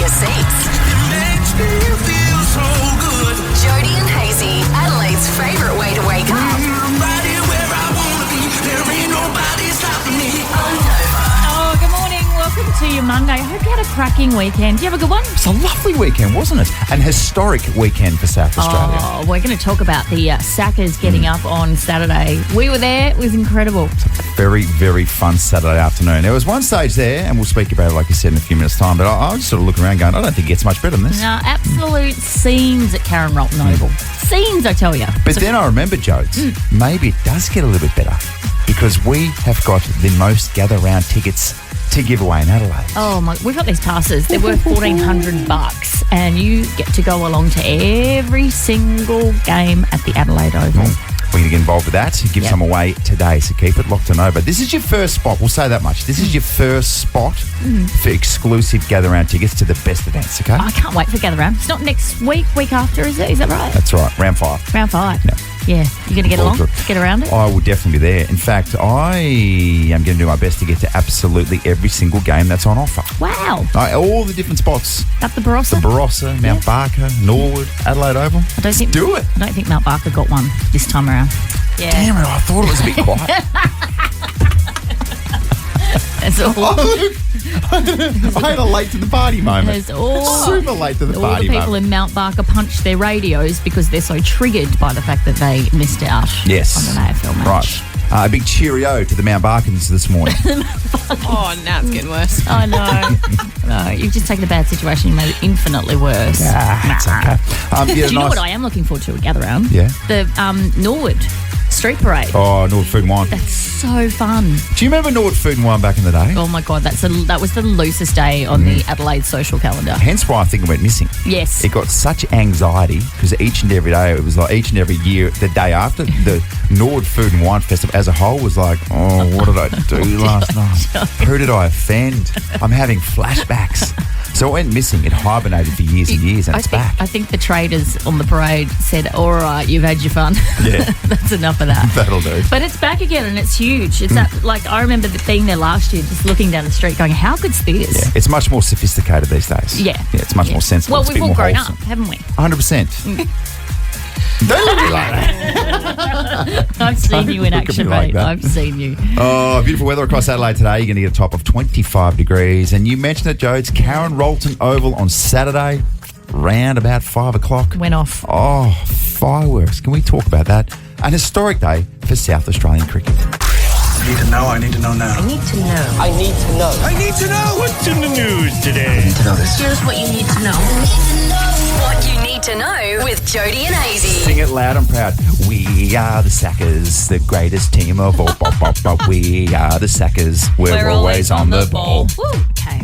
your seats. It makes me feel so good. Jody and Hayesy, Adelaide's favourite way to wake up. I'm right here where I wanna be. There ain't nobody stopping me. On Nova. Oh, good morning. Welcome to your Monday. I hope you had a cracking weekend. Do you have a good one? It's a lovely weekend, wasn't it? An historic weekend for South Australia. Oh, we're going to talk about the Sackers getting up on Saturday. We were there. It was incredible. Very, very fun Saturday afternoon. There was one stage there, and we'll speak about it, like you said, in a few minutes' time, but I was just sort of looking around going, I don't think it gets much better than this. No, absolute scenes at Karen Rolton Oval. Scenes, I tell you. But then I remembered, Jodes, maybe it does get a little bit better because we have got the most gather-round tickets to give away in Adelaide. Oh my! We've got these passes. They're worth $1,400, and you get to go along to every single game at the Adelaide Oval. We're going to get involved with that, give some away today, so keep it locked and over. This is your first spot, we'll say that much. This is your first spot for exclusive gather-round tickets to the best events, okay? I can't wait for Gather Round. It's not next week after, is it? Is that right? That's right, round 5. Round 5. Yeah. Yeah. You're going to get along? Get around it? I will definitely be there. In fact, I am going to do my best to get to absolutely every single game that's on offer. Wow. All the different spots. Up the Barossa? The Barossa, Mount Barker, Norwood, Adelaide Oval. Do it. I don't think Mount Barker got one this time around. Yeah. Damn it, I thought it was a bit quiet. That's all. I had a late to the party moment. There's all Super late to the all party the people moment. in Mount Barker punched their radios because they're so triggered by the fact that they missed out on an AFL match. Right. A big cheerio to the Mount Barkans this morning. Oh, now it's getting worse. I know. No, you've just taken a bad situation and made it infinitely worse. It's okay. Do you know what I am looking forward to at Gather Round? Yeah. The Norwood Street Parade. Oh, Norwood Food and Wine. That's so fun. Do you remember Norwood Food and Wine back in the day? Oh my God, that was the loosest day on the Adelaide social calendar. Hence why I think it went missing. Yes. It got such anxiety because each and every day, it was like each and every year, the day after, the Norwood Food and Wine Festival as a whole was like, oh, what did I do last night? Who did I offend? I'm having flashbacks. So it went missing. It hibernated for years and years, and it's back. I think the traders on the parade said, all right, you've had your fun. Yeah. That's enough of that. That'll do. But it's back again and it's huge. It's like I remember being there last year, just looking down the street going, how good's this? Yeah, it's much more sophisticated these days. Yeah. It's much more sensible. Well, It's a we've bit all more grown wholesome. up, haven't we? 100%. Don't look at me like that. I've seen you in Look at action, me like mate. that. I've seen you. Oh, beautiful weather across Adelaide today. You're going to get a top of 25 degrees. And you mentioned it, Joe. It's Karen Rolton Oval on Saturday, round about 5 o'clock. Went off. Oh, fireworks. Can we talk about that? An historic day for South Australian cricket. I need to know. I need to know now. I need to know. I need to know. What's in the news today? I need to know this. Here's what you need to know. What you need to know with Jody and Hayesy. Sing it loud and proud. We are the Sackers, the greatest team of all. Bop, bop, bop. We are the Sackers. We're always on the ball. Woo, okay.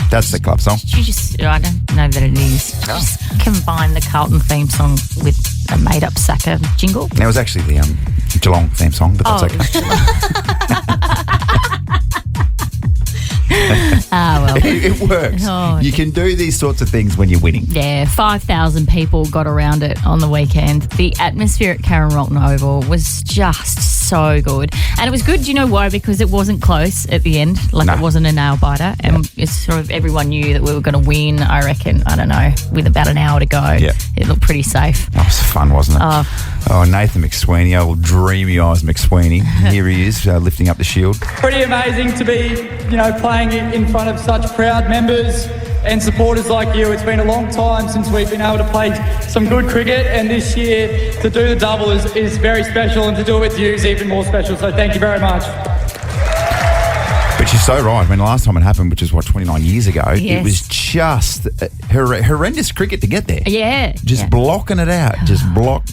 That's the club song. You just, I don't know that it is. Just combine the Carlton theme song with a made-up Sacker jingle. It was actually the Geelong theme song, but that's okay. Well. It works. Oh, you can do these sorts of things when you're winning. Yeah, 5,000 people got around it on the weekend. The atmosphere at Karen Rolton Oval was just so good. And it was good, do you know why? Because it wasn't close at the end. It wasn't a nail biter. And it's sort of everyone knew that we were going to win, I reckon, I don't know, with about an hour to go. Yeah. It looked pretty safe. That was fun, wasn't it? Oh, Nathan McSweeney, old dreamy eyes McSweeney. Here he is, lifting up the shield. Pretty amazing to be, playing in front of such proud members and supporters like you. It's been a long time since we've been able to play some good cricket, and this year to do the double is very special, and to do it with you is even more special. So thank you very much. But you're so right. I mean, the last time it happened, which was, 29 years ago, Yes. it was just horrendous cricket to get there. Yeah. Just blocking it out. Just block.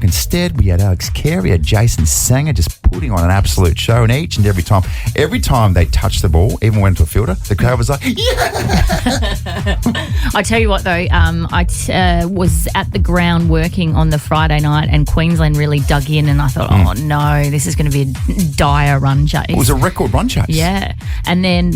Instead, we had Alex Carey, had Jason Sanger just putting on an absolute show. And each and every time they touched the ball, even went to a fielder, the crowd was like, yeah! I tell you what, though, I was at the ground working on the Friday night, and Queensland really dug in, and I thought, oh, no, this is going to be a dire run chase. It was a record run chase. Yeah. And then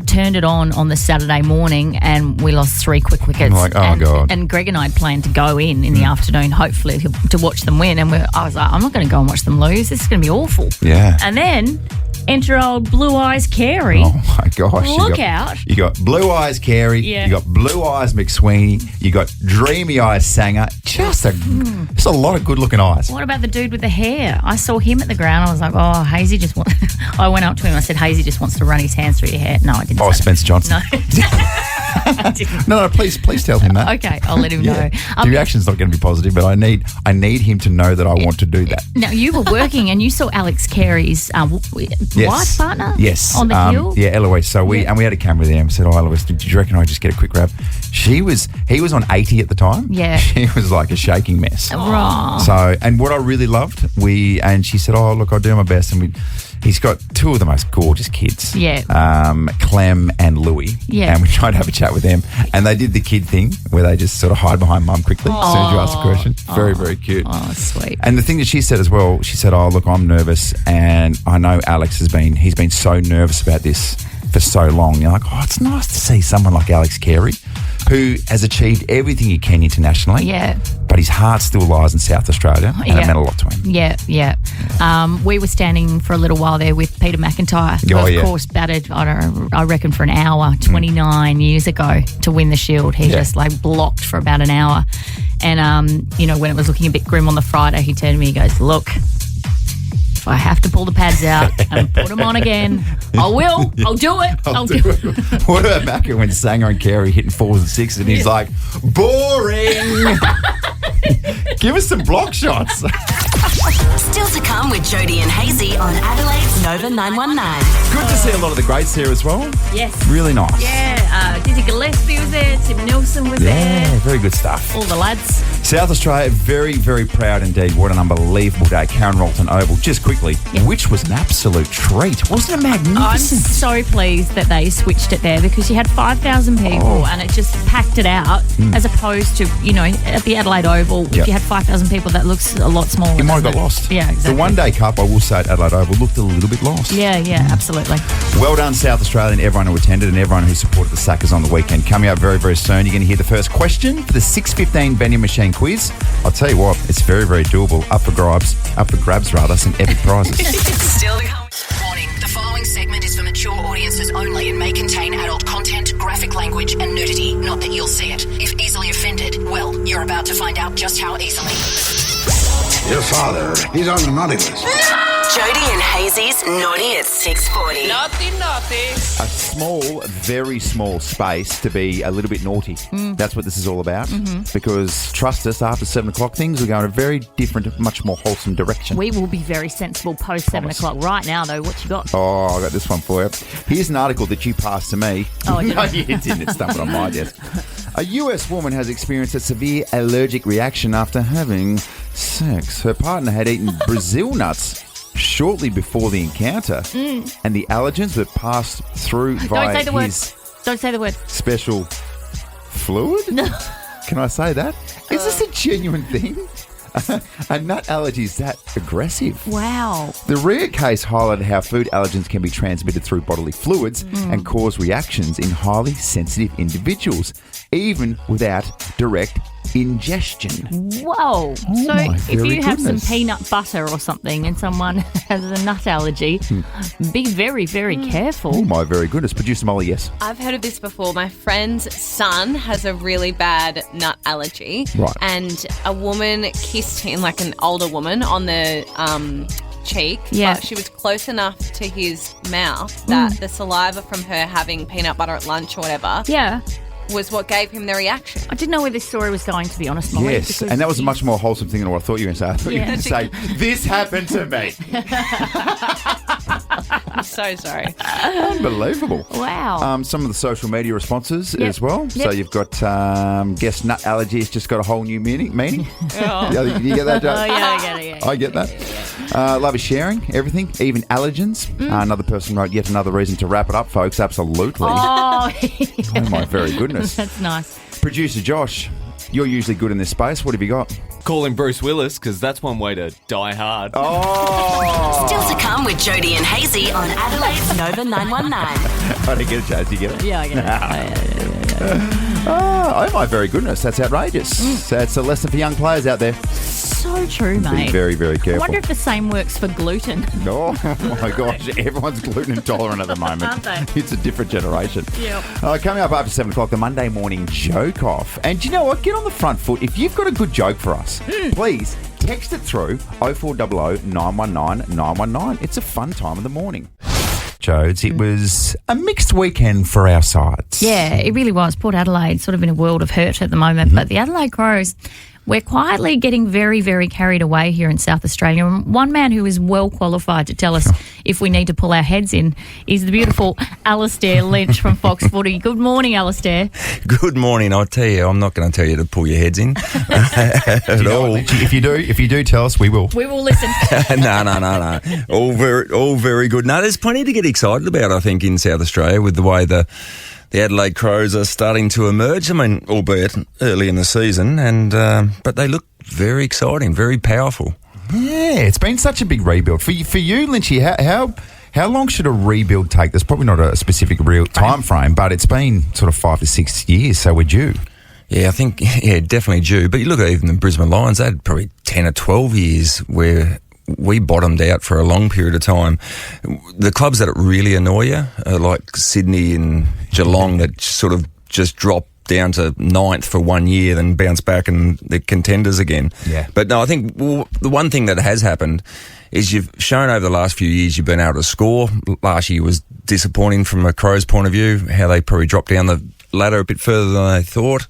turned it on the Saturday morning, and we lost 3 quick wickets. I'm like, oh, God. And Greg and I had planned to go in the afternoon, hopefully, to watch them win. And I was like, I'm not going to go and watch them lose. This is going to be awful. Yeah. And then enter old Blue Eyes Carey. Oh my gosh! Look out. You got Blue Eyes Carey. Yeah. You got Blue Eyes McSweeney. You got Dreamy Eyes Sanger. Just a lot of good-looking eyes. What about the dude with the hair? I saw him at the ground. I was like, oh, Hayesy just wants... I went up to him. I said, Hayesy just wants to run his hands through your hair. No, I didn't say Spencer Johnson. that. I didn't. No, please tell him that. Okay, I'll let him know. The reaction's not going to be positive, but I need him to know that I want to do that. Now, you were working and you saw Alex Carey's wife partner? Yes. On the hill? Yeah, Eloise. So we had a camera there and said, oh, Eloise, did you reckon I just get a quick grab? He was on 80 at the time. Yeah. She was like a shaking mess. Right. So, and what I really loved, and she said, oh, look, I'll do my best. And he's got two of the most gorgeous kids. Yeah. Clem and Louie. Yeah. And we tried to have a chat with them. And they did the kid thing where they just sort of hide behind mum quickly as soon as you ask a question. Very, very cute. Oh, sweet. And the thing that she said as well, she said, oh, look, I'm nervous. And I know Alex he's been so nervous about this for so long. You're like, oh, it's nice to see someone like Alex Carey who has achieved everything he can internationally. Yeah. But his heart still lies in South Australia, and it meant a lot to him. Yeah. We were standing for a little while there with Peter McIntyre, who of course batted, I reckon, for an hour 29 years ago to win the Shield. He just blocked for about an hour. And, when it was looking a bit grim on the Friday, he turned to me, he goes, look, if I have to pull the pads out and put them on again, I will. I'll do it. I'll do it. What about Macca when Sanger and Carey hitting 4s and 6s and he's like, boring. Give us some block shots. Still to come with Jody and Hayesy on Adelaide's Nova 919. Good to see a lot of the greats there as well. Yes. Really nice. Yeah. Dizzy Gillespie was there. Tim Nelson was there. Yeah, very good stuff. All the lads. South Australia, very, very proud indeed. What an unbelievable day. Karen Rolton Oval, just quickly, which was an absolute treat. Wasn't it magnificent? I'm so pleased that they switched it there because you had 5,000 people and it just packed it out as opposed to, at the Adelaide Oval, if you had 5,000 people, that looks a lot smaller. It might have got lost. Yeah, exactly. The one-day cup, I will say, at Adelaide Oval looked a little bit lost. Yeah, absolutely. Well done, South Australia, and everyone who attended and everyone who supported the Sackers on the weekend. Coming up very, very soon, you're going to hear the first question for the 6:15 vending machine quiz. I'll tell you what, it's very, very doable. Up for grabs, some epic prizes. Still to come. Warning, the following segment is for mature audiences only and may contain adult content, graphic language and nudity. Not that you'll see it. If easily offended, well, you're about to find out just how easily. Your father, he's on the naughty list. Jody and Hayes's Naughty at 6:40. Naughty. A small, very small space to be a little bit naughty. That's what this is all about. Because, trust us, after 7 o'clock, things will go in a very different, much more wholesome direction. We will be very sensible post 7 o'clock. Right now, though, what you got? Oh, I got this one for you. Here's an article that you passed to me. Oh, I didn't. No, you didn't. It's stuff on my desk. A US woman has experienced a severe allergic reaction after having sex. Her partner had eaten Brazil nuts shortly before the encounter, and the allergens were passed through via Don't say the word. special fluid? No. Can I say that? Is this a genuine thing? A nut allergy is that aggressive. Wow. The rare case highlighted how food allergens can be transmitted through bodily fluids and cause reactions in highly sensitive individuals, even without direct ingestion. Whoa. So my if very you have goodness. some peanut butter or something and someone has a nut allergy, be very, very careful. Oh my very goodness. Producer Molly, yes. I've heard of this before. My friend's son has a really bad nut allergy. Right. And a woman kissed him, like an older woman, on the cheek. Yeah. But she was close enough to his mouth that the saliva from her having peanut butter at lunch or whatever Yeah. was what gave him the reaction. I didn't know where this story was going, to be honest, Molly. Yes, because and that was a much more wholesome thing than what I thought you were going to say. I thought you were going to say, this happened to me. I'm so sorry. Unbelievable. Wow. Some of the social media responses Yep. as well. So Yep. you've got guess nut allergies just got a whole new meaning. Oh. Yeah, you get that, Joe? Oh, yeah, I get it, yeah. I get that. Love is sharing everything, even allergens. Another person wrote, yet another reason to wrap it up, folks. Absolutely. Oh, Oh, my very goodness. that's nice. Producer Josh, you're usually good in this space. What have you got? Call him Bruce Willis, because that's one way to die hard. Oh! Still to come with Jody and Hayesy on Adelaide's Nova 919. I didn't get a chance. You get it? Yeah, I get it. Oh, my very goodness. That's outrageous. That's a lesson for young players out there. so true, mate. Be very, very careful. I wonder if the same works for gluten. Oh my gosh, everyone's gluten intolerant at the moment. Aren't they? It's a different generation. Yep. Coming up after 7 o'clock, the Monday morning joke off. And do you know what? Get on the front foot. If you've got a good joke for us, please text it through 0400 919 919. It's a fun time of the morning. Jodes, it was a mixed weekend for our sides. Yeah, it really was. Port Adelaide sort of in a world of hurt at the moment, but the Adelaide Crows, we're quietly getting very, very carried away here in South Australia. And one man who is well qualified to tell us if we need to pull our heads in is the beautiful Alistair Lynch from Fox Footy. Good morning, Alistair. Good morning. I'll tell you, I'm not going to tell you to pull your heads in at all. If you do, tell us, we will. We will listen. No. All very good. No, there's plenty to get excited about, I think, in South Australia with the way the Adelaide Crows are starting to emerge. I mean, albeit early in the season, but they look very exciting, very powerful. Yeah, it's been such a big rebuild. For you, Lynchy, how long should a rebuild take? There's probably not a specific real time frame, but it's been sort of 5 to 6 years, so we're due. Yeah, I think, definitely due. But you look at even the Brisbane Lions, they had probably 10 or 12 years where we bottomed out for a long period of time. The clubs that really annoy you are like Sydney and Geelong that sort of just drop down to 9th for 1 year, then bounce back and they're contenders again. Yeah. But no, I think the one thing that has happened is you've shown over the last few years you've been able to score. Last year was disappointing from a Crows point of view, how they probably dropped down the ladder a bit further than they thought.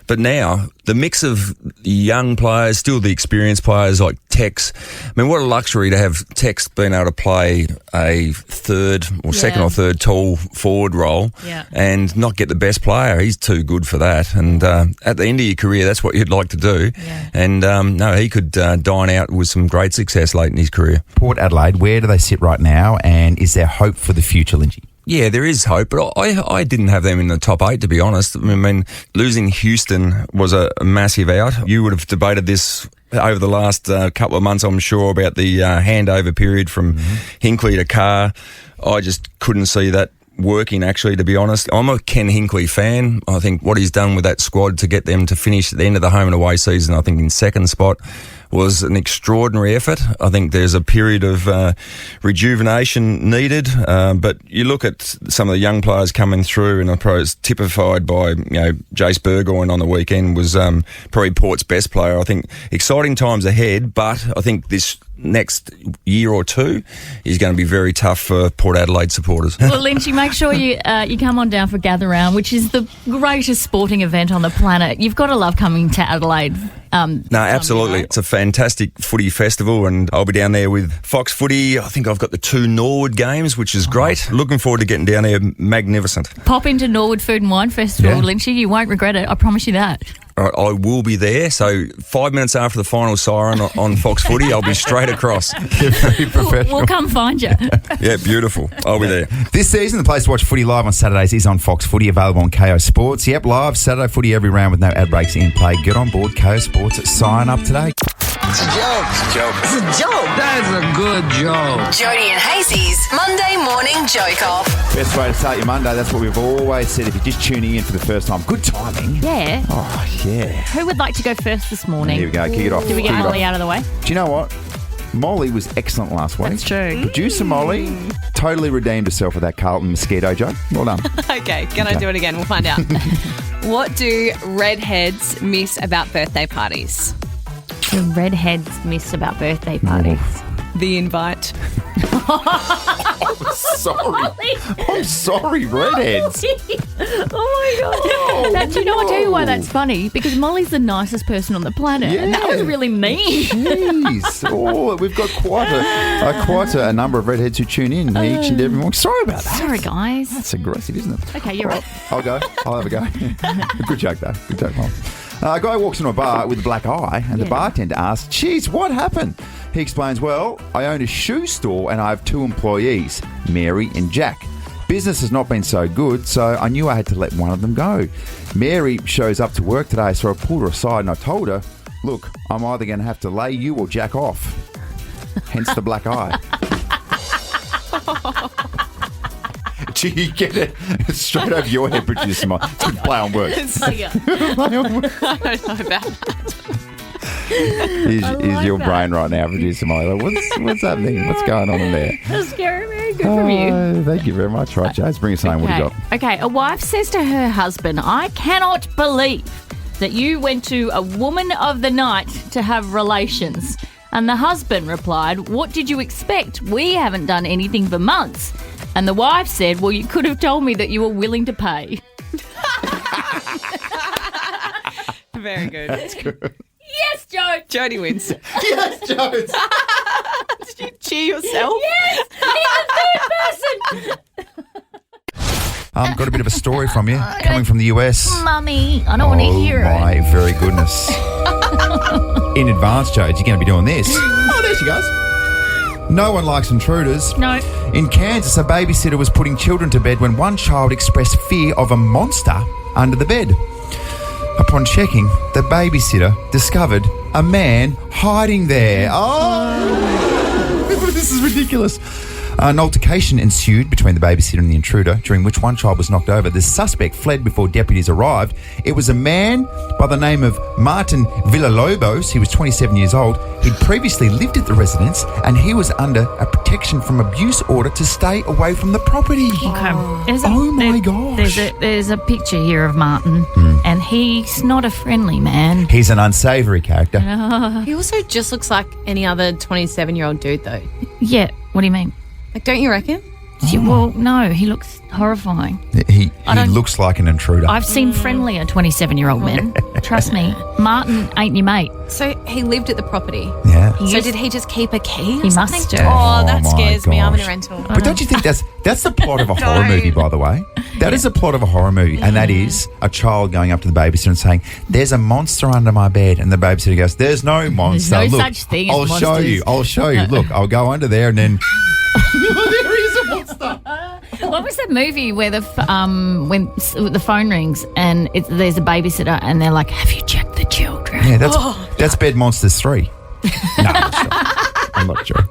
But now, the mix of young players, still the experienced players like Tex. I mean, what a luxury to have Tex being able to play a second or third tall forward role and not get the best player. He's too good for that. And at the end of your career, that's what you'd like to do. Yeah. And no, he could dine out with some great success late in his career. Port Adelaide, where do they sit right now? And is there hope for the future, Lynchy? Yeah, there is hope, but I didn't have them in the top 8, to be honest. I mean, losing Houston was a massive out. You would have debated this over the last couple of months, I'm sure, about the handover period from Hinkley to Carr. I just couldn't see that working, actually, to be honest. I'm a Ken Hinkley fan. I think what he's done with that squad to get them to finish at the end of the home and away season, I think in second spot, was an extraordinary effort. I think there's a period of rejuvenation needed, but you look at some of the young players coming through, and I suppose it's typified by, Jace Burgoyne on the weekend was probably Port's best player. I think exciting times ahead, but I think this next year or two is going to be very tough for Port Adelaide supporters. Well, Lynchy, make sure you come on down for Gather Round, which is the greatest sporting event on the planet. You've got to love coming to Adelaide. No, absolutely. It's a fantastic footy festival, and I'll be down there with Fox Footy. I think I've got the 2 Norwood games, which is great. Looking forward to getting down there. Magnificent. Pop into Norwood Food and Wine Festival, Lynchy. You won't regret it. I promise you that. I will be there. So 5 minutes after the final siren on Fox Footy, I'll be straight across. You're very professional. We'll come find you. Yeah, beautiful. I'll be there. This season, the place to watch footy live on Saturdays is on Fox Footy, available on KO Sports. Yep, live Saturday footy every round with no ad breaks in play. Get on board KO Sports. Sign up today. It's a joke. It's a joke. It's a joke. That's a good joke. Jody and Hayes's Monday morning joke off. Best way to start your Monday, that's what we've always said. If you're just tuning in for the first time, good timing. Yeah. Oh, yeah. Who would like to go first this morning? Here we go. Kick it off. Did we get Molly out of the way? Do you know what? Molly was excellent last week. That's true. Producer Molly totally redeemed herself with that Carlton mosquito joke. Well done. Okay, can I do it again? We'll find out. What do redheads miss about birthday parties? The redheads miss about birthday parties. The invite. I'm sorry, redheads. Oh my God. Do you know, I'll tell you why that's funny? Because Molly's the nicest person on the planet. Yeah. And that was really mean. Jeez. Oh, we've got quite a number of redheads who tune in each and every morning. Sorry about that. Sorry, guys. That's aggressive, isn't it? Okay, you're right. I'll go. I'll have a go. Good joke, though. Good joke, Mom. A guy walks into a bar with a black eye, and the bartender asks, "Geez, what happened?" He explains, "Well, I own a shoe store and I have 2 employees, Mary and Jack. Business has not been so good, so I knew I had to let one of them go. Mary shows up to work today, so I pulled her aside and I told her, look, I'm either going to have to lay you or Jack off." Hence the black eye. Gee, you get it straight over your head, producer. It's a good play on words. I don't know about that. Is your brain right now, producer Molly? Like, what's happening? What's going on in there? That's very good from you. Thank you very much. Right, Jase, bring us home. What do you got? Okay, a wife says to her husband, I cannot believe that you went to a woman of the night to have relations. And the husband replied, what did you expect? We haven't done anything for months. And the wife said, well, you could have told me that you were willing to pay. Very good. That's good. Yes, Joe. Jodie wins. Yes, Jones. Did you cheer yourself? Yes, he's the third person. Got a bit of a story from you coming from the US. Mummy, I don't want to hear Oh, my it. very goodness. In advance, Jode, you're going to be doing this. Oh, there she goes. No one likes intruders. No. In Kansas, a babysitter was putting children to bed when one child expressed fear of a monster under the bed. Upon checking, the babysitter discovered a man hiding there. Oh, this is ridiculous. An altercation ensued between the babysitter and the intruder, during which one child was knocked over. The suspect fled before deputies arrived. It was a man by the name of Martin Villalobos. He was 27 years old. He'd previously lived at the residence and he was under a protection from abuse order to stay away from the property. Okay. Oh my gosh. There's a picture here of Martin, and he's not a friendly man. He's an unsavoury character. He also just looks like any other 27-year-old dude, though. Yeah, what do you mean? Like, don't you reckon? Well, no, he looks horrifying. He looks like an intruder. I've seen friendlier 27-year-old men. Trust me. Martin ain't your mate. So he lived at the property. Yeah. So did he just keep a key or He something? must do. Oh, that my scares me. I'm in a gosh. rental. But don't you think that's the plot of a horror movie, by the way? That is the plot of a horror movie, and that is a child going up to the babysitter and saying, there's a monster under my bed, and the babysitter goes, there's no monster. no Look, such thing as I'll show monsters." you. I'll show you. Look, I'll go under there and then there is a monster. What was that movie where when the phone rings and there's a babysitter and they're like, have you checked the children? Yeah, that's Bed Monsters 3. No, I'm not sure.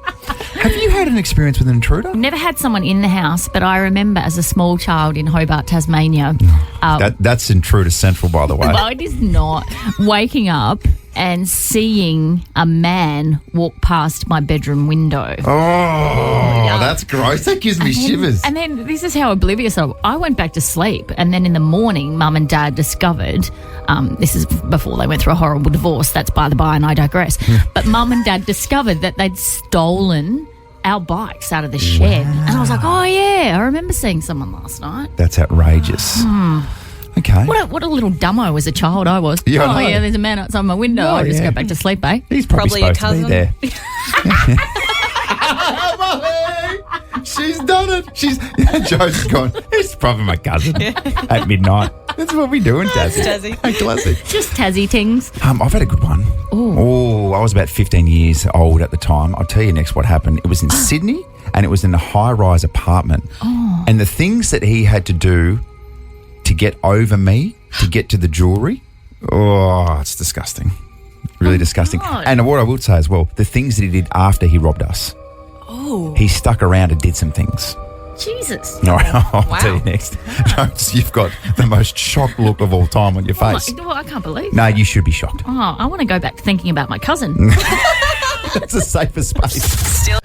Have you had an experience with an intruder? Never had someone in the house, but I remember as a small child in Hobart, Tasmania. That's Intruder Central, by the way. Well, it is not. Waking up and seeing a man walk past my bedroom window. Oh, that's gross. That gives me shivers. And then this is how oblivious I went back to sleep. And then in the morning, Mum and Dad discovered, this is before they went through a horrible divorce, that's by the by and I digress. But Mum and Dad discovered that they'd stolen our bikes out of the shed. Wow. And I was like, oh yeah, I remember seeing someone last night. That's outrageous. Okay. What a little dumbo as a child I was. Yeah, I know. Yeah, there's a man outside my window. Oh, I just yeah. go back to sleep, eh? He's probably Probably a supposed to be there. She's done it. Joe's gone, it's probably my cousin at midnight. That's what we do in Tassie. Tassie. Classic. Just Tassie tings. I've had a good one. Oh, I was about 15 years old at the time. I'll tell you next what happened. It was in Sydney and it was in a high-rise apartment. Oh. And the things that he had to do to get over me, to get to the jewellery, it's disgusting. Really disgusting. God. And what I would say as well, the things that he did after he robbed us. Oh. He stuck around and did some things. Jesus. All right, I'll tell you next. Jones, you've got the most shocked look of all time on your face. Well, I can't believe No, you should be shocked. Oh, I want to go back to thinking about my cousin. It's a safer space. Still.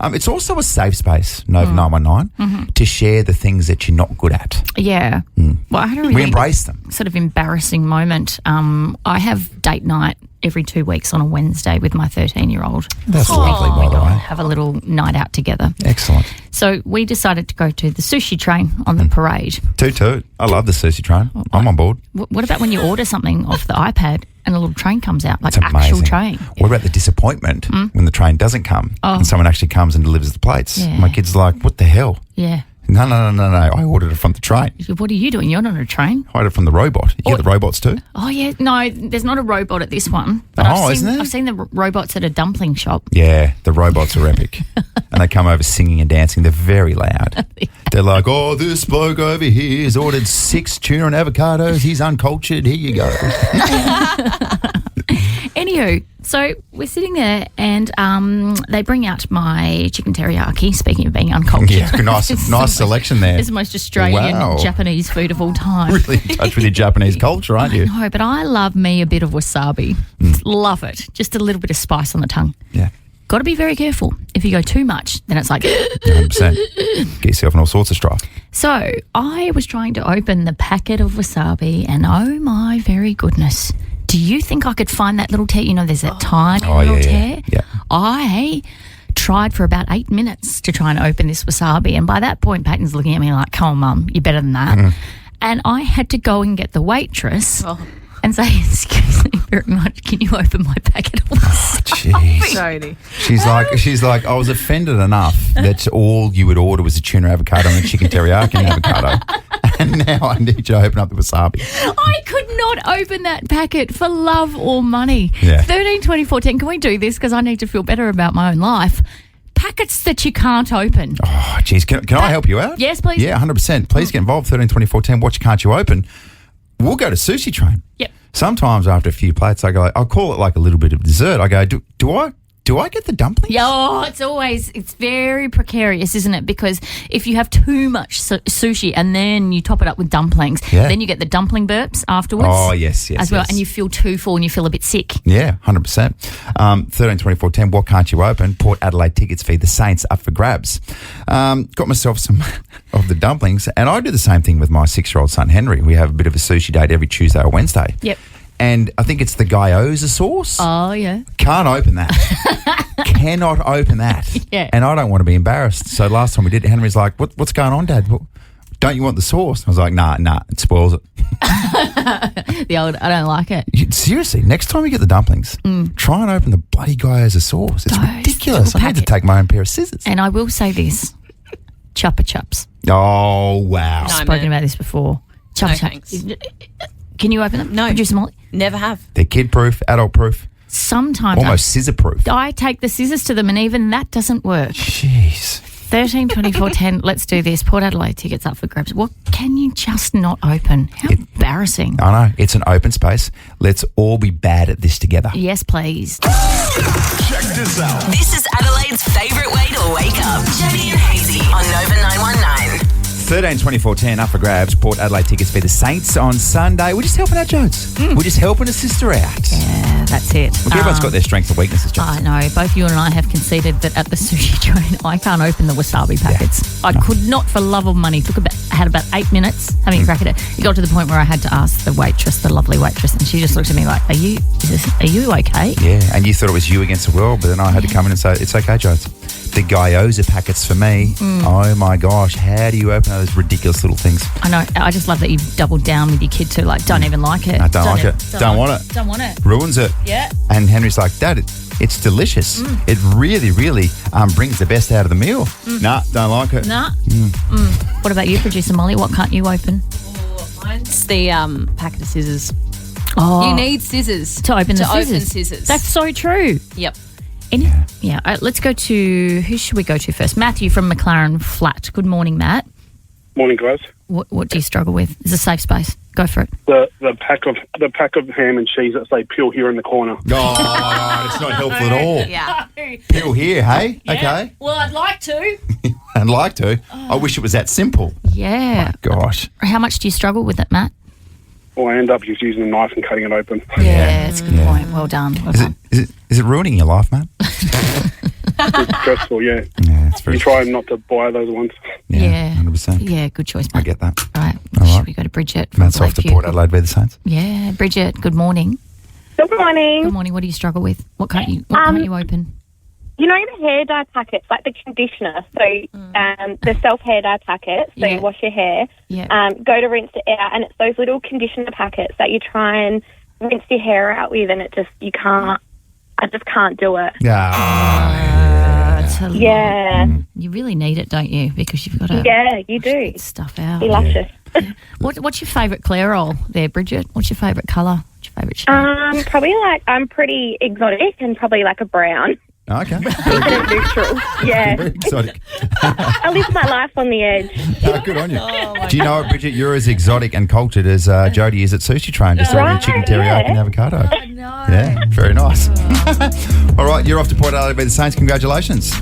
It's also a safe space, Nova 919, to share the things that you're not good at. Yeah. Well, I had a really We embrace them. sort of embarrassing moment. I have date night every 2 weeks on a Wednesday with my 13-year-old. That's lovely, by the way. Have a little night out together. Excellent. So we decided to go to the sushi train on the parade. Toot. I love the sushi train. I'm on board. What about when you order something off the iPad and a little train comes out, like It's amazing. actual train? What about the disappointment when the train doesn't come and someone actually comes and delivers the plates? Yeah. My kid's like, what the hell? Yeah. No. I ordered it from the train. What are you doing? You're not on a train. I ordered it from the robot. You get the robots too? Oh, yeah. No, there's not a robot at this one. But isn't there? I've seen the robots at a dumpling shop. Yeah, the robots are epic. And they come over singing and dancing. They're very loud. They're like, this bloke over here has ordered 6 tuna and avocados. He's uncultured. Here you go. Anywho, so we're sitting there and they bring out my chicken teriyaki, speaking of being uncultured. Yeah, nice selection there. This is the most Australian Japanese food of all time. Really in touch with your Japanese culture, aren't you? No, but I love me a bit of wasabi. Love it. Just a little bit of spice on the tongue. Yeah. Got to be very careful. If you go too much, then it's like... 100%. Get yourself in all sorts of strife. So I was trying to open the packet of wasabi and oh my very goodness. Do you think I could find that little tear? You know, there's that tiny little tear. Yeah. I tried for about 8 minutes to try and open this wasabi, and by that point, Peyton's looking at me like, come on, Mum, you're better than that. And I had to go and get the waitress and say, excuse me very much, can you open my packet of wasabi? Jeez. She's like, I was offended enough that all you would order was a tuna avocado and a chicken teriyaki and avocado. And now I need you to open up the wasabi. I could not open that packet for love or money. Yeah. 13, 24, 10. Can we do this? Because I need to feel better about my own life. Packets that you can't open. Oh, geez. Can I help you out? Yes, please. Yeah, 100%. Please get involved. 13, 24, 10. What can't you open? We'll go to Sushi Train. Yep. Sometimes after a few plates, I go, I'll call it like a little bit of dessert. I go, do I get the dumplings? Yeah, it's very precarious, isn't it? Because if you have too much sushi and then you top it up with dumplings, then you get the dumpling burps afterwards. Oh, yes. As well, and you feel too full and you feel a bit sick. Yeah, 100%. 13, 24, 10, what can't you open? Port Adelaide tickets for the Saints up for grabs. Got myself some of the dumplings, and I do the same thing with my 6-year-old son, Henry. We have a bit of a sushi date every Tuesday or Wednesday. Yep. And I think it's the gyoza sauce. Oh, yeah. Can't open that. Cannot open that. Yeah. And I don't want to be embarrassed. So last time we did it, Henry's like, what's going on, Dad? Don't you want the sauce? I was like, nah, it spoils it. The old, I don't like it. Seriously, next time you get the dumplings, try and open the bloody gyoza sauce. It's ridiculous. I need to take my own pair of scissors. And I will say this, Chupa Chups. Oh, wow. I've spoken about this before. Chupa Chups. Can you open them? No. Producer Molly? Never have. They're kid-proof, adult-proof. Sometimes. Almost scissor-proof. I take the scissors to them and even that doesn't work. Jeez. 13, 24, 10, let's do this. Port Adelaide tickets up for grabs. What can you just not open? How embarrassing. I know. It's an open space. Let's all be bad at this together. Yes, please. Check this out. This is Adelaide's favourite way to wake up. Jody and Hayesy on Nova 919. 13, 24, 10 up for grabs. Port Adelaide tickets for the Saints on Sunday. We're just helping out Jones. We're just helping a sister out. Yeah, that's it. Look, everyone's got their strengths and weaknesses, Jones. I know. Both you and I have conceded that at the sushi train, I can't open the wasabi packets. I could not for love of money. Had about 8 minutes having a crack at it. It got to the point where I had to ask the waitress, the lovely waitress, and she just looked at me like, are you okay? Yeah, and you thought it was you against the world, but then I had to come in and say, it's okay, Jones. The gyoza packets for me, oh my gosh, how do you open those ridiculous little things? I know. I just love that you've doubled down with your kid too. Like, don't even like it. I don't like it. Don't want it. Don't want it. Ruins it. Yeah. And Henry's like, Dad, it's delicious. It really, really brings the best out of the meal. Nah, don't like it. Nah. What about you, Producer Molly? What can't you open? Mine's the packet of scissors. Oh, You need scissors to open the open scissors. scissors. That's so true. Yep. Let's go to, who should we go to first? Matthew from McLaren Flat. Good morning, Matt. Morning, guys. What do you struggle with? It's a safe space. Go for it. The pack of ham and cheese that say "peel here" in the corner. Oh, it's not helpful at all. Yeah. Peel here, hey? Yeah. Okay. Well, I'd like to. I'd like to. I wish it was that simple. Yeah. Gosh. How much do you struggle with it, Matt? Well, I end up just using a knife and cutting it open. Yeah, that's a good point. Well done. Is it ruining your life, Matt? It's stressful, yeah. Yeah, it's very. You try not to buy those ones. Yeah. 100%. Yeah, good choice, I Matt. get that. Right. All Should right. we go to Bridget from Matt's off to Lakeview? Port Adelaide with the Saints. Yeah, Bridget, good morning. Good morning. Good morning. What do you struggle with? What can't you open? You know the hair dye packets, like the conditioner. So the self hair dye packets. So Yeah. you wash your hair, Yeah. go to rinse it out, and it's those little conditioner packets that you try and rinse your hair out with, and I just can't do it. It's a lot. Yeah, You really need it, don't you? Because you've got to yeah, you do. stuff out. Be luscious. What's your favourite Clairol there, Bridget? What's your favourite colour? What's your favourite shade? Probably I'm pretty exotic and probably like a brown. Okay. Infinite neutral. Yeah. Very exotic. I live my life on the edge. Oh, good on you. Do you know what, Bridget? You're as exotic and cultured as Jodie is at Sushi Train, just ordering chicken teriyaki and avocado. Oh, no. Yeah, very nice. All right, you're off to Port Adelaide with the Saints. Congratulations.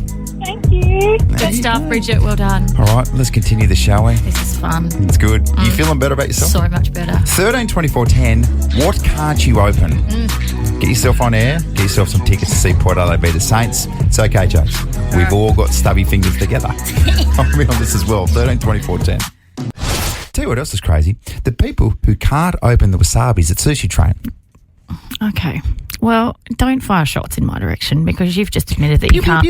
Thank you. Good stuff, Bridget. Well done. All right, let's continue the shall we? This is fun. It's good. You feeling better about yourself? So much better. 13 24 10. What can't you open? Get yourself on air. Get yourself some tickets to see Port Adelaide beat the Saints. It's okay, Jokes. We've all got stubby fingers together. I'll be on this as well. 13 24 10. Tell you what else is crazy. The people who can't open the wasabis at Sushi Train. Okay. Well, don't fire shots in my direction because you've just admitted that you can't.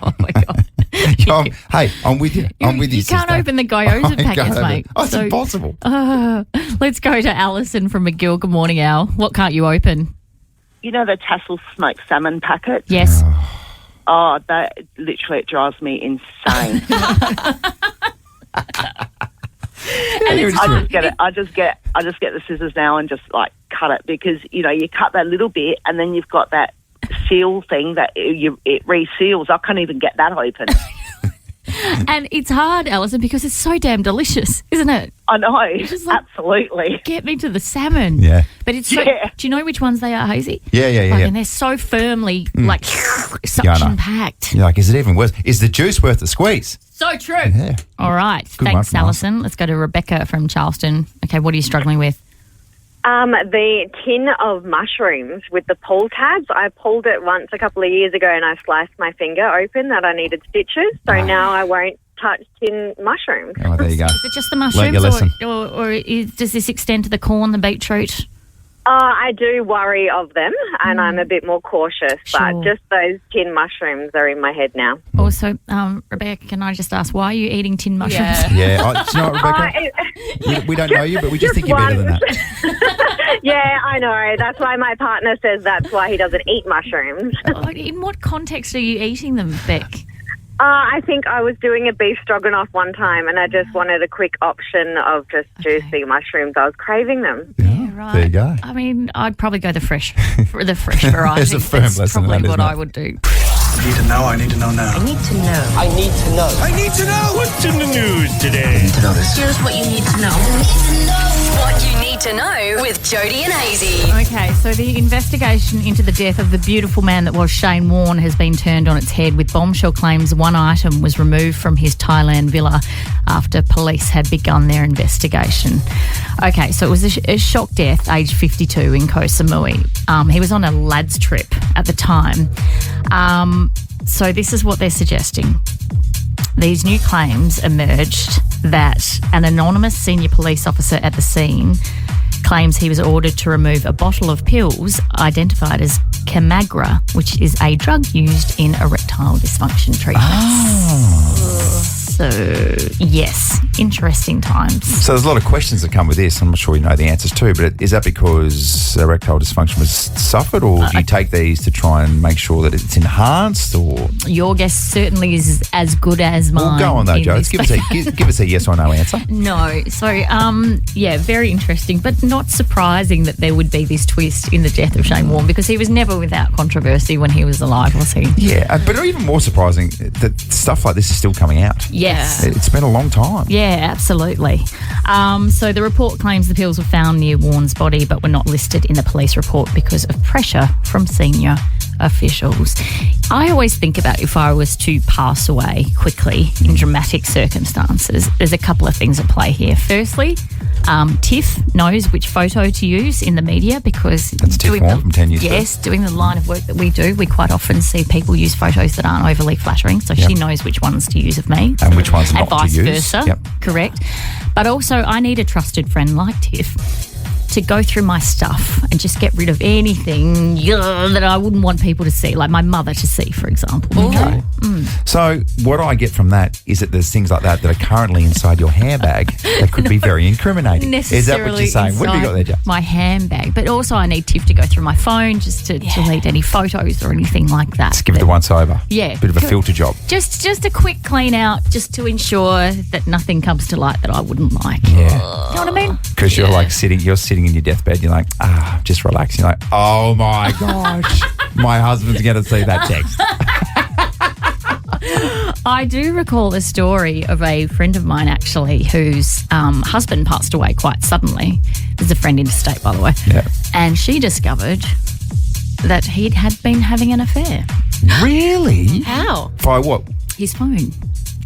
Oh, my God. Hey, I'm with you. I'm with you, You can't sister. open the gyoza I packets, can't mate. open- Oh, it's impossible. Let's go to Alison from McGill. Good morning, Al. What can't you open? You know the tassel smoked salmon packet? Yes. Oh, that literally, it drives me insane. I just get the scissors now and just like cut it because you cut that little bit and then you've got that seal thing that it reseals. I can't even get that open. And it's hard, Alison, because it's so damn delicious, isn't it? I know, Just absolutely. Get me to the salmon. Yeah. But it's so. Yeah. Do you know which ones they are, Hayesy? Yeah. And they're so firmly suction packed. You're like, is it even worth? Is the juice worth the squeeze? So true. Yeah. All right. Good one Thanks, from Alison. Let's go to Rebecca from Charleston. Okay, what are you struggling with? The tin of mushrooms with the pull tabs. I pulled it once a couple of years ago and I sliced my finger open that I needed stitches. So now I won't touch tin mushrooms. Oh, there you go. Is it just the Learn mushrooms your lesson. or does this extend to the corn, the beetroot? I do worry of them and I'm a bit more cautious, Sure. but just those tin mushrooms are in my head now. Also, Rebecca, can I just ask, why are you eating tin mushrooms? Yeah. Do you know what, Rebecca? We don't know you, but we just think you're better than that. Yeah, I know. That's why my partner says that's why he doesn't eat mushrooms. In what context are you eating them, Beck? I think I was doing a beef stroganoff one time and I just wanted a quick option of just juicy mushrooms. I was craving them. Yeah, right. There you go. I mean, I'd probably go the fresh variety. There's a firm That's lesson in probably that, what isn't I it? would do. I need to know. I need to know now. I need to know. I need to know. I need to know. What's in the news today? I need to know this. Here's what you need to know. What you need to know with Jodie and Hayesy. Okay, so the investigation into the death of the beautiful man that was Shane Warne has been turned on its head with bombshell claims one item was removed from his Thailand villa after police had begun their investigation. Okay, so it was a shock death, aged 52, in Koh Samui. He was on a lads trip at the time. So this is what they're suggesting. These new claims emerged that an anonymous senior police officer at the scene claims he was ordered to remove a bottle of pills identified as Camagra, which is a drug used in erectile dysfunction treatments. So, yes, interesting times. So there's a lot of questions that come with this. I'm not sure you know the answers to, but is that because erectile dysfunction was suffered, or do you take these to try and make sure that it's enhanced, or? Your guess certainly is as good as mine. Well, go on though, in Joe. this Give us a yes or no answer. No. So, yeah, very interesting, but not surprising that there would be this twist in the death of Shane Warne because he was never without controversy when he was alive, was he? Yeah, but even more surprising that stuff like this is still coming out. Yes. It's been a long time. Yeah, absolutely. So the report claims the pills were found near Warne's body but were not listed in the police report because of pressure from senior officials. I always think about if I was to pass away quickly in dramatic circumstances, there's a couple of things at play here. Firstly, Tiff knows which photo to use in the media because That's Tiff Warne from 10 Years Ago. Yes, doing the line of work that we do, we quite often see people use photos that aren't overly flattering, so she knows which ones to use of me. And which ones not and vice to use. versa. Yep. Correct. But also I need a trusted friend like Tiff to go through my stuff and just get rid of anything that I wouldn't want people to see, like my mother to see, for example. Okay. So what I get from that is that there's things like that are currently inside your handbag that could be very incriminating. Is that what you're saying? What have you got there, Joe? My handbag. But also I need Tiff to go through my phone just to delete any photos or anything like that. Just give it the once over. Yeah. Bit of a filter job. Just a quick clean out just to ensure that nothing comes to light that I wouldn't like. Yeah. You know what I mean? Because you're sitting in your deathbed, you're like, just relax. You're like, oh my gosh. My husband's going to see that text. I do recall a story of a friend of mine, actually, whose husband passed away quite suddenly. There's a friend interstate, by the way. Yeah. And she discovered that he had been having an affair. Really? How? By what? His phone.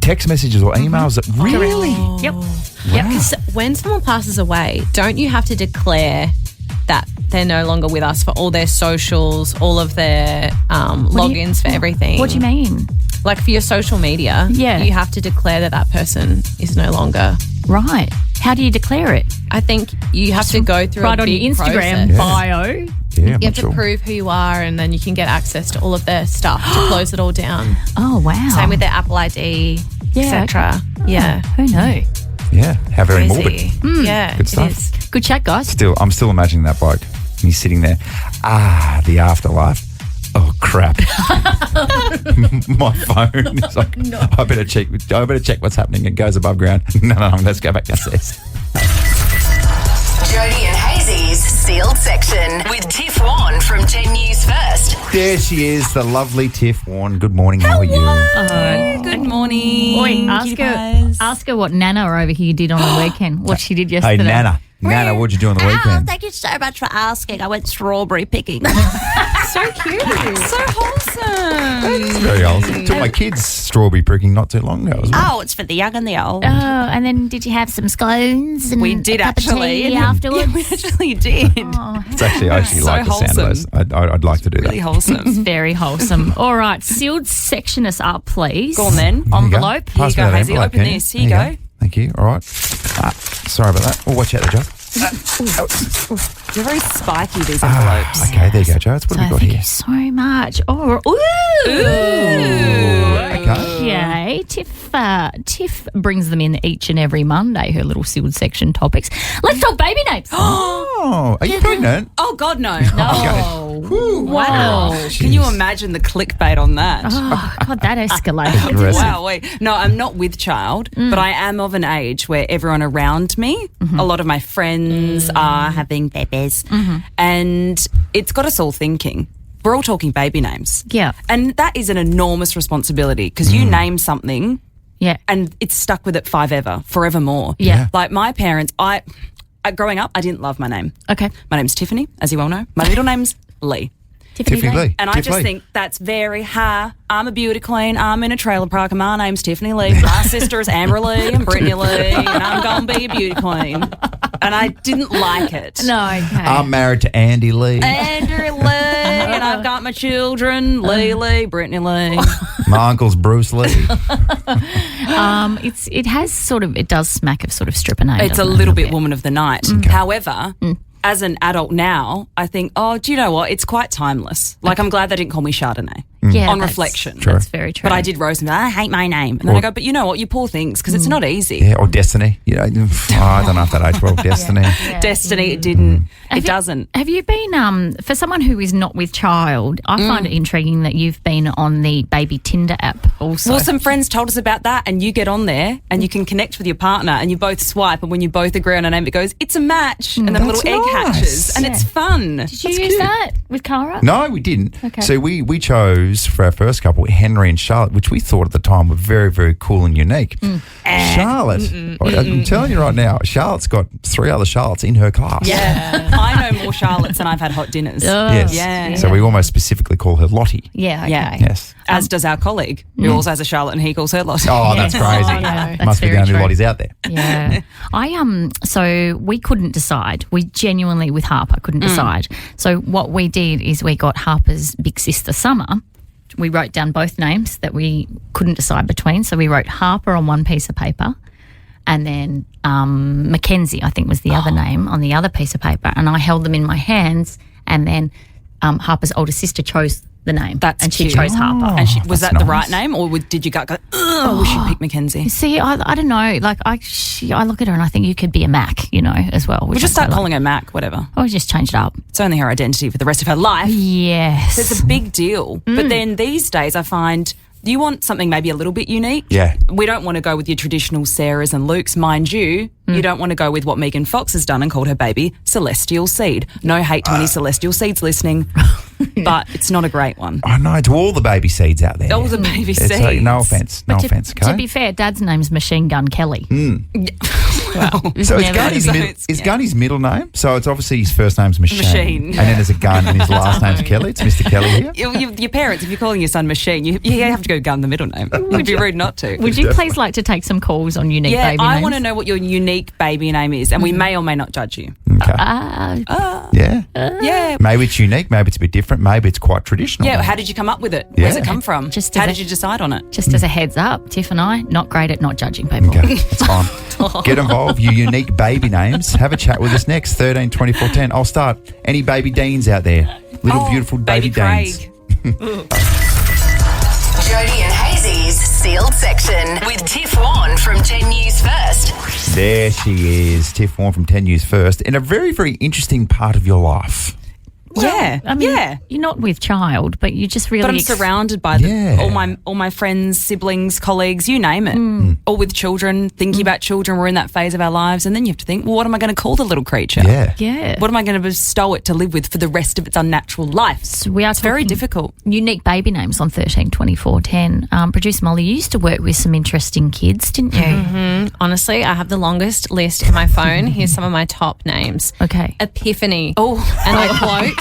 Text messages or emails? Really? Yep. Yeah, because when someone passes away, don't you have to declare that they're no longer with us for all their socials, all of their logins for everything? What do you mean? Like for your social media, you have to declare that that person is no longer. Right. How do you declare it? I think you have to go through right a on big your Instagram process. bio. Yeah, You have to prove who you are, and then you can get access to all of their stuff to close it all down. Oh, wow. Same with their Apple ID, etc. Yeah. Who knew? Yeah. How very Crazy. morbid. Yeah, Good stuff. it is. Good chat, guys. I'm still imagining that bloke. And he's sitting there. The afterlife. Oh, crap. My phone is like, I better check what's happening. It goes above ground. No, let's go back downstairs. Jody and Hazy's Sealed Section with Tiff Warren from 10 News First. There she is, the lovely Tiff Warren. Good morning. How are you? Good morning. Oi, ask her what Nana over here did on the weekend. What she did Hey, yesterday. Nana, what'd you do on the weekend? Thank you so much for asking. I went strawberry picking. So cute. So wholesome. It's very wholesome. Took my kids strawberry pricking not too long ago as well. Oh, it's for the young and the old. Oh, and then did you have some scones? And We did a cup of actually. tea afterwards? Yeah, we actually did. It's actually, I actually so like the sound of those. I'd like to do Really that. wholesome. It's very wholesome. All right, sealed section us up, please. Go on then. There you go. Envelope. Pass Here me you go, that Hazy. envelope, Open can you? this. Here you There go. Thank you. All right. Sorry about that. Oh, watch out, Joe. You're very spiky, these envelopes. Okay, there you go, Joe. What have we got Thank here? you so much. Oh, Okay, Tiff brings them in each and every Monday, her little sealed section topics. Let's talk baby names. Oh, are you pregnant? Oh, God, no. No. Wow. Jeez. Can you imagine the clickbait on that? Oh, God, that escalated. Aggressive. Wow, wait. No, I'm not with child, but I am of an age where everyone around me, a lot of my friends are having babies, and it's got us all thinking. We're all talking baby names. Yeah. And that is an enormous responsibility because you name something Yeah. and it's stuck with it forevermore. Yeah. Like my parents, growing up, I didn't love my name. Okay. My name's Tiffany, as you all know. My middle name's Lee. Tiffany Lee. And I Tiff just Lee. think that's very I'm a beauty queen. I'm in a trailer park and my name's Tiffany Lee. My sister is Amber Lee and Brittany Lee and I'm going to be a beauty queen. And I didn't like it. No, okay. I'm married to Andy Lee. Andrew Lee and I've got my children, Lee, Brittany Lee. My uncle's Bruce Lee. It does smack of sort of stripper name. It's a doesn't it? little bit woman of the night. However, as an adult now, I think, do you know what? It's quite timeless. Like, I'm glad they didn't call me Chardonnay. Yeah, on that's- reflection. That's very true. But I did roast them. I hate my name. And then I go, but you know what? You poor things, because it's not easy. Yeah, or Destiny. You know, I don't know if that age well. Destiny. Destiny, it didn't. It doesn't. Have you been, for someone who is not with child, I find it intriguing that you've been on the baby Tinder app also. Well, some friends told us about that, and you get on there and you can connect with your partner and you both swipe, and when you both agree on a name, it goes, it's a match, and then a That's little egg nice. hatches, and it's fun. Did you use that with Cara? No, we didn't. Okay. So we chose for our first couple Henry and Charlotte, which we thought at the time were very, very cool and unique. Charlotte, I'm telling you right now, Charlotte's got 3 other Charlottes in her class. Yeah. I know more Charlottes than I've had hot dinners. Yes. Yeah. So we almost specifically call her Lottie. Yeah, okay. Yeah. Yes. As does our colleague, who also has a Charlotte, and he calls her Lottie. Oh, that's crazy. Oh, no, that's Must be the very only true. Lotties out there. Yeah. So we couldn't decide. We genuinely, with Harper, couldn't decide. So what we did is we got Harper's big sister Summer. We wrote down both names that we couldn't decide between. So we wrote Harper on one piece of paper, and then Mackenzie, I think, was the other name on the other piece of paper. And I held them in my hands, and then Harper's older sister chose the name. And she cute. chose Harper. And was that's that the nice. right name, or did you go, I wish you'd pick Mackenzie? See, I don't know. Like, I look at her and I think you could be a Mac, as well. We'll just start calling her Mac, whatever. Or just change it up. It's only her identity for the rest of her life. Yes. So it's a big deal. But then these days I find you want something maybe a little bit unique. Yeah. We don't want to go with your traditional Sarahs and Lukes. Mind you, you don't want to go with what Megan Fox has done and called her baby Celestial Seed. No hate to any Celestial Seeds listening. but it's not a great one. I know, to all the baby seeds out there. All the baby It's seeds. like, no offence, okay? To be fair, Dad's name's Machine Gun Kelly. So is Gun his middle name? So it's obviously his first name's Machine. And then there's a Gun and his last name's Kelly. It's Mr. Kelly here. Your parents, if you're calling your son Machine, you have to go Gun the middle name. It'd be rude not to. Would you please like to take some calls on unique baby names? I want to know what your unique baby name is, and we may or may not judge you. Okay. Yeah. Maybe it's unique, maybe it's a bit different, maybe it's quite traditional. Yeah, how did you come up with it? Yeah. Where's it come from? How did you decide on it? Just as a heads up, Tiff and I, not great at not judging people. Okay, that's fine. Get involved, your unique baby names. Have a chat with us next, 13 24 10. I'll start. Any baby Deans out there? Little beautiful baby Deans. Jody and Hazy's Sealed Section with Tiff Warren from 10 News First. There she is, Tiff Warren from 10 News First, in a very, very interesting part of your life. Yeah, I mean, you're not with child, but you just really. But I'm surrounded by all my friends, siblings, colleagues, you name it. All with children, thinking about children. We're in that phase of our lives, and then you have to think, well, what am I going to call the little creature? Yeah. What am I going to bestow it to live with for the rest of its unnatural life? So it's very difficult. Unique baby names on 13 24 10. Producer Molly, you used to work with some interesting kids, didn't you? Mm-hmm. Honestly, I have the longest list in my phone. Here's some of my top names. Okay. Epiphany. Oh, and I quote,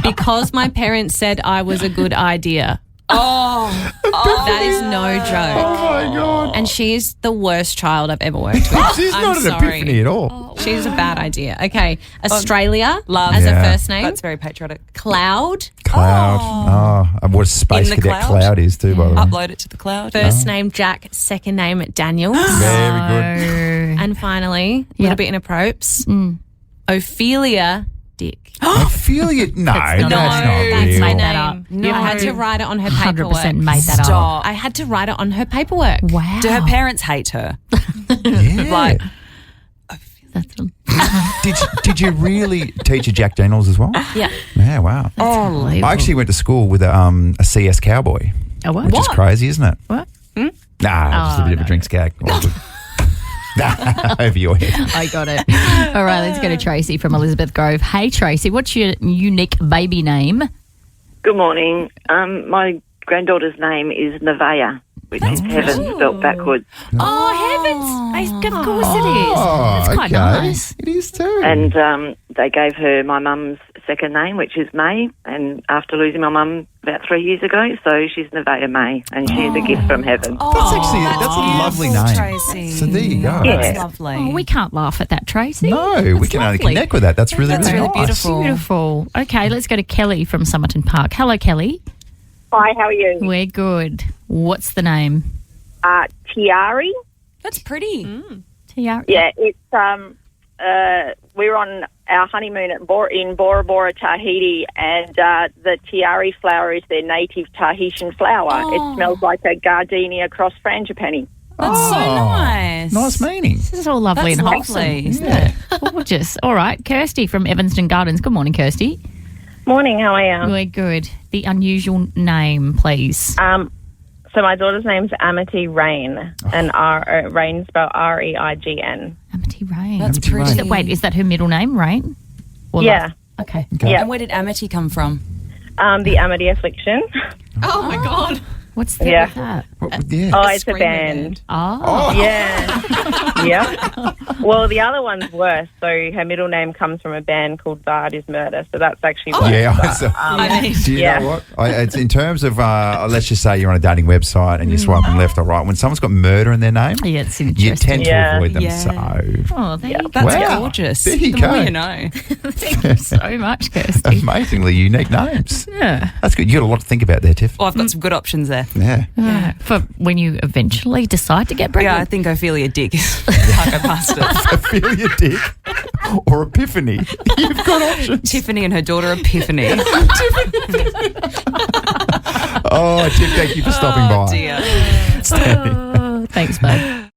because my parents said I was a good idea. That is no joke. Oh, my God. And she is the worst child I've ever worked with. She's not an epiphany at all. She's a bad idea. Okay. Australia Love. as a first name. That's very patriotic. Cloud. And what a space In the cadet cloud? cloud is too, by the way. Upload it to the cloud. First name Jack, second name Daniels. Very good. And finally, a little bit in approps, Ophelia Dick. Ophelia? No, that's not That's real. my that up. name. No. I had to write it on her paperwork. 100% made that up. I had to write it on her paperwork. Wow. Do her parents hate her? Yeah. Like, Did you really teach at Jack Daniels as well? Yeah. Yeah, wow. I actually went to school with a CS cowboy. A what? Which is crazy, isn't it? What? Nah, just a bit of a drink skag. Over your head. I got it. All right, let's go to Tracy from Elizabeth Grove. Hey, Tracy, what's your unique baby name? Good morning. My granddaughter's name is Nevaeh, which is heaven spelt backwards. Oh, heavens. Of course it is. Oh, That's quite nice. It is too. And they gave her my mum's second name, which is May, and after losing my mum about 3 years ago, so she's Nevaeh May, and she's a gift from heaven. That's a lovely name. Tracy. So there you go. Yeah. That's lovely. Oh, we can't laugh at that, Tracy. No, we That's can only lovely. connect with that. That's really, That's really really nice. beautiful. Beautiful. Okay, let's go to Kelly from Somerton Park. Hello, Kelly. Hi, how are you? We're good. What's the name? Tiari. That's pretty. Tiara. Yeah, it's we're on our honeymoon in Bora Bora, Tahiti, and the tiari flower is their native Tahitian flower. It smells like a gardenia cross frangipani. That's so nice. Nice meaning. This is all lovely That's and wholesome, lovely. isn't it? Gorgeous. All right, Kirsty from Evanston Gardens. Good morning, Kirsty. Morning, how are you? We're good. The unusual name, please. So my daughter's name's Amity Rain, and Rain spelled R-E-I-G-N. Amity Rain. That's Amity pretty. Rain. Wait, is that her middle name, Rain? Or Yeah. Okay. Yeah. And where did Amity come from? The Amity Affliction. Oh, my God. What's the Yeah. with that? Yeah. Oh, it's a Screamo band. Oh. Yeah. Yep. Well, the other one's worse. So her middle name comes from a band called Bard is Murder. So that's actually worse. Yeah, But, do you yeah. know what? It's in terms of, let's just say you're on a dating website and you're swiping left or right. When someone's got murder in their name, Yeah, it's you interesting. tend to Yeah. avoid them. Yeah. So Oh, there you go. That's Wow. gorgeous. There you the go. more you know. Thank you so much, Kirsty. amazingly unique names. Yeah. That's good. You got a lot to think about there, Tiff. Oh, I've got some good options there. Yeah. For when you eventually decide to get Yeah, I pregnant. think Ophelia Dick is like I passed it. Ophelia Dick or Epiphany. You've got options. Tiffany and her daughter Epiphany. Oh, Tiff, thank you for stopping by. Dear. Oh, thanks, babe.